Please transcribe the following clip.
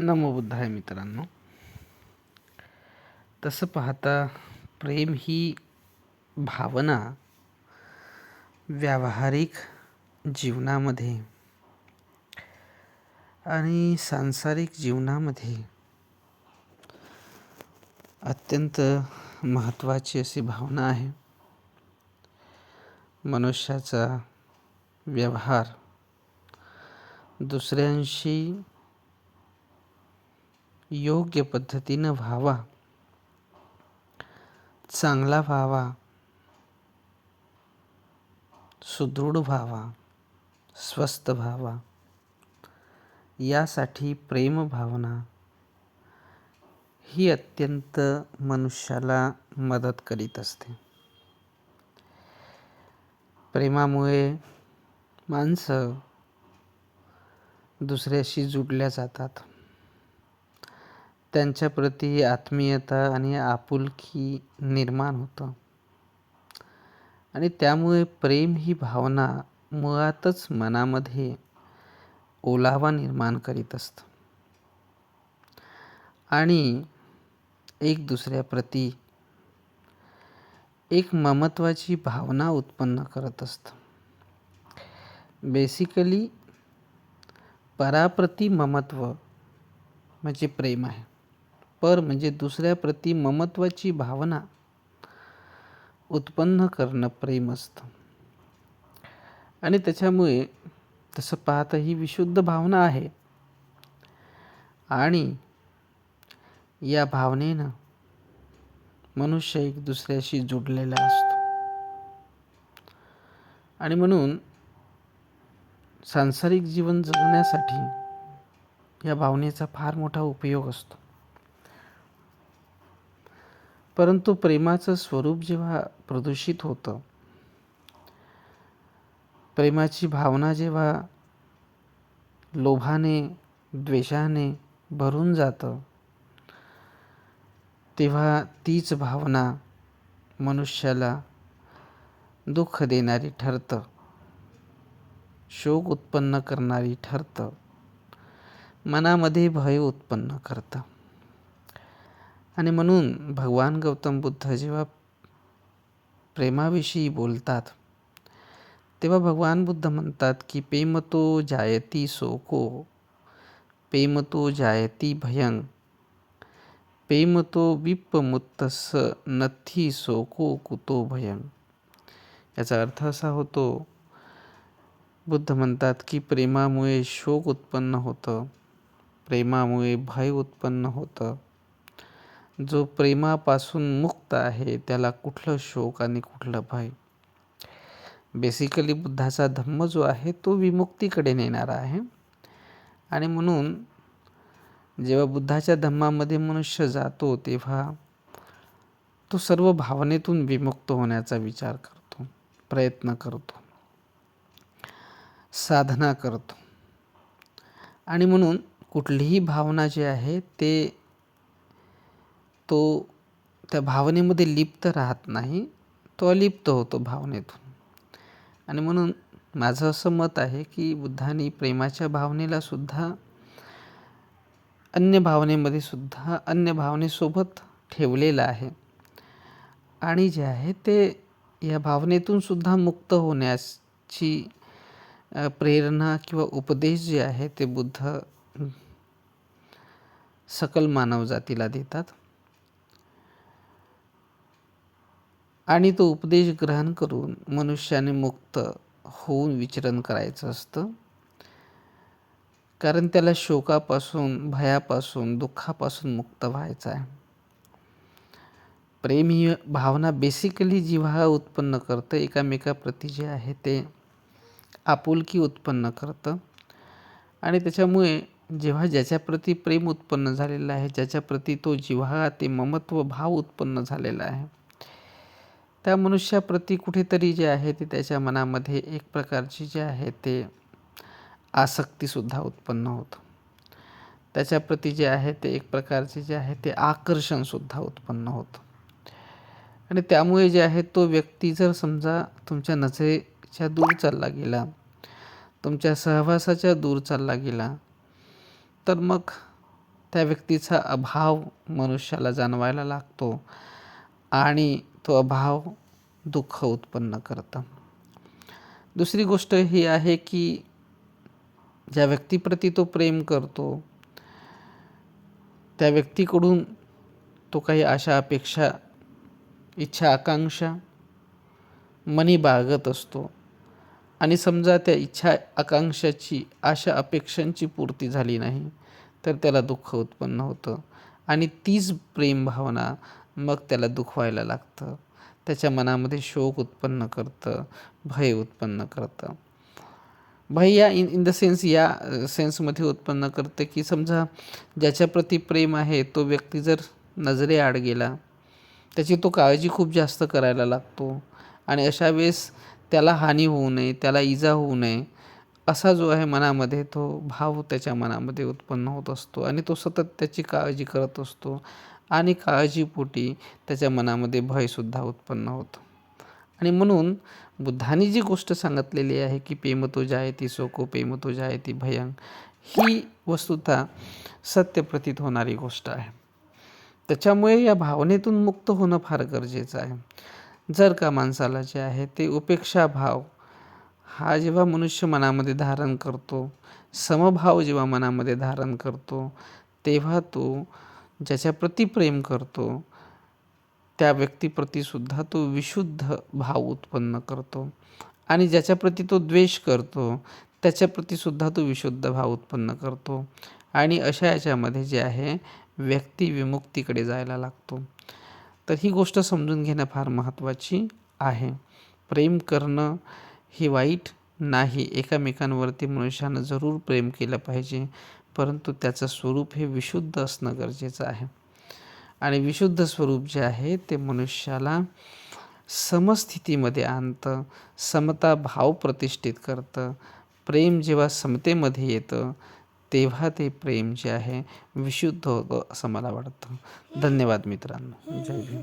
नमो बुद्धाय मित्रांनो. तसं पाहता प्रेम ही भावना व्यावहारिक जीवनामध्ये आणि सांसारिक जीवनामध्ये अत्यंत महत्त्वाची अशी भावना आहे. मनुष्याचा व्यवहार दुसऱ्यांशी योग्य पद्धतीनं व्हावा, चांगला व्हावा, सुदृढ व्हावा, स्वस्थ व्हावा, यासाठी प्रेम भावना ही अत्यंत मनुष्याला मदत करीत असते. प्रेमामुळे माणसं दुसऱ्याशी जुडल्या जातात. त्यांच्याप्रती आत्मीयता आणि आपुलकी निर्माण होतं आणि त्यामुळे प्रेम ही भावना मुळातच मनामध्ये ओलावा निर्माण करीत असतं आणि एक दुसऱ्याप्रती एक ममत्वाची भावना उत्पन्न करत असतं. बेसिकली पराप्रती ममत्व म्हणजे प्रेम आहे. पर म्हणजे दुसऱ्याप्रती ममत्वाची भावना उत्पन्न करणं प्रेम असतं आणि त्याच्यामुळे तसं पाहता ही विशुद्ध भावना आहे आणि या भावनेनं मनुष्य एक दुसऱ्याशी जुडलेला असतो आणि म्हणून सांसारिक जीवन जगण्यासाठी या भावनेचा फार मोठा उपयोग असतो. परंतु प्रेमाचं स्वरूप जेव्हा प्रदूषित होतं, प्रेमाची भावना जेव्हा लोभाने, द्वेषाने भरून जातं, तेव्हा तीच भावना मनुष्याला दुःख देणारी ठरतं, शोक उत्पन्न करणारी ठरतं, मनामध्ये भय उत्पन्न करतं. आणि म्हणून भगवान गौतम बुद्ध जेव्हा प्रेमाविषयी बोलतात, तेव्हा भगवान बुद्ध म्हणतात की प्रेमतो जायती शोको, प्रेमतो जायती भयं, प्रेमतो विप्पमुत्तस्य नथी शोको कुतो भयं. याचा अर्थ असा होतो, बुद्ध म्हणतात की प्रेमामुळे शोक उत्पन्न होतं, प्रेमामुळे भय उत्पन्न होतं. जो प्रेमापासून मुक्त आहे त्याला कुठलं शोक आणि कुठलं भय. बेसिकली बुद्धाचा धम्म जो आहे तो विमुक्तीकडे नेणारा आहे आणि म्हणून जेव्हा बुद्धाच्या धम्मामध्ये मनुष्य जातो तेव्हा तो सर्व भावनेतून विमुक्त होण्याचा विचार करतो, प्रयत्न करतो, साधना करतो आणि म्हणून कुठलीही भावना जी आहे तो त्या भावनेमध्ये लिप्त राहत नाही, तो अलिप्त होतो भावनेतून. आणि म्हणून माझं असं मत आहे की बुद्धांनी प्रेमाच्या भावनेला सुद्धा अन्य भावनेसोबत ठेवलेलं आहे आणि जे आहे ते या भावनेतून सुद्धा मुक्त होण्याची प्रेरणा किंवा उपदेश जे आहे ते बुद्ध सकल मानवजातीला देतात आणि तो उपदेश ग्रहण करून मनुष्याने मुक्त होऊन विचरण करायचं असतं. कारण त्याला शोकापासून, भयापासून, दुःखापासून मुक्त व्हायचं आहे. प्रेम ही भावना बेसिकली जिव्हाळा उत्पन्न करतं, एकामेकाप्रती जे आहे ते आपुलकी उत्पन्न करतं आणि त्याच्यामुळे जेव्हा ज्याच्याप्रती प्रेम उत्पन्न झालेलं आहे, ज्याच्याप्रती तो जिव्हाळा, ते ममत्व भाव उत्पन्न झालेला आहे, त्या मनुष्याप्रती कुठेतरी जे आहे ते त्याच्या मनामध्ये एक प्रकारची जे आहे ते आसक्तीसुद्धा उत्पन्न होतं. त्याच्याप्रती जे आहे ते एक प्रकारचे जे आहे ते आकर्षणसुद्धा उत्पन्न होतं आणि त्यामुळे जे आहे तो व्यक्ती जर समजा तुमच्या नजरेच्या दूर चालला गेला, तुमच्या सहवासाच्या दूर चालला गेला, तर मग त्या व्यक्तीचा अभाव मनुष्याला जाणवायला लागतो आणि तो अभाव दुःख उत्पन्न करतं. दुसरी गोष्ट ही आहे की ज्या व्यक्तीप्रती तो प्रेम करतो त्या व्यक्तीकडून तो काही आशा अपेक्षा, इच्छा आकांक्षा मनी बाळगत असतो आणि समजा त्या इच्छा आकांक्षाची, आशा अपेक्षांची पूर्ती झाली नाही तर त्याला दुःख उत्पन्न होतं आणि तीच प्रेम भावना मग त्याला दुखवायला लागतं. त्याच्या मनामध्ये शोक उत्पन्न करतं, भय उत्पन्न करतं. भय या इन द सेन्स या सेन्समध्ये उत्पन्न करते की समजा ज्याच्याप्रती प्रेम आहे तो व्यक्ती जर नजरेआड गेला, त्याची तो काळजी खूप जास्त करायला लागतो आणि अशा वेळेस त्याला हानी होऊ नये, त्याला इजा होऊ नये असा जो आहे मनामध्ये तो भाव त्याच्या मनामध्ये उत्पन्न होत असतो आणि तो सतत त्याची काळजी करत असतो आणि काळजीपोटी त्याच्या मनामध्ये भयसुद्धा उत्पन्न होतं. आणि म्हणून बुद्धांनी जी गोष्ट सांगितलेली आहे की पेमतो जायती सोको पेमतो जायती भयं, ही वस्तुतः सत्य प्रतीत होणारी गोष्ट आहे. त्याच्यामुळे या भावनेतून मुक्त होणं फार गरजेचं आहे. जर का माणसाला जे आहे ते उपेक्षा भाव हा जेव्हा मनुष्य मनामध्ये धारण करतो, समभाव जेव्हा मनामध्ये धारण करतो, तेव्हा तो ज्याच्याप्रती प्रेम करतो त्या व्यक्तीप्रती सुद्धा तो विशुद्ध भाव उत्पन्न करतो आणि ज्याच्याप्रती तो द्वेष करतो त्याच्याप्रती सुद्धा तो विशुद्ध भाव उत्पन्न करतो आणि अशा याच्यामध्ये जे आहे व्यक्ती विमुक्तीकडे जायला लागतो. तर ही गोष्ट समजून घेणं फार महत्त्वाची आहे. प्रेम करणं हे वाईट नाही, एकामेकांवरती मनुष्यानं जरूर प्रेम केलं पाहिजे, परंतु त्याचं स्वरूप हे विशुद्ध असणं गरजेचं आहे आणि विशुद्ध स्वरूप जे आहे ते मनुष्याला समस्थितीमध्ये आणतं, समता भाव प्रतिष्ठित करतं. प्रेम जेव्हा समतेमध्ये येतं तेव्हा ते प्रेम जे आहे विशुद्ध होतं असं मला वाटतं. धन्यवाद मित्रांनो. जय भीम.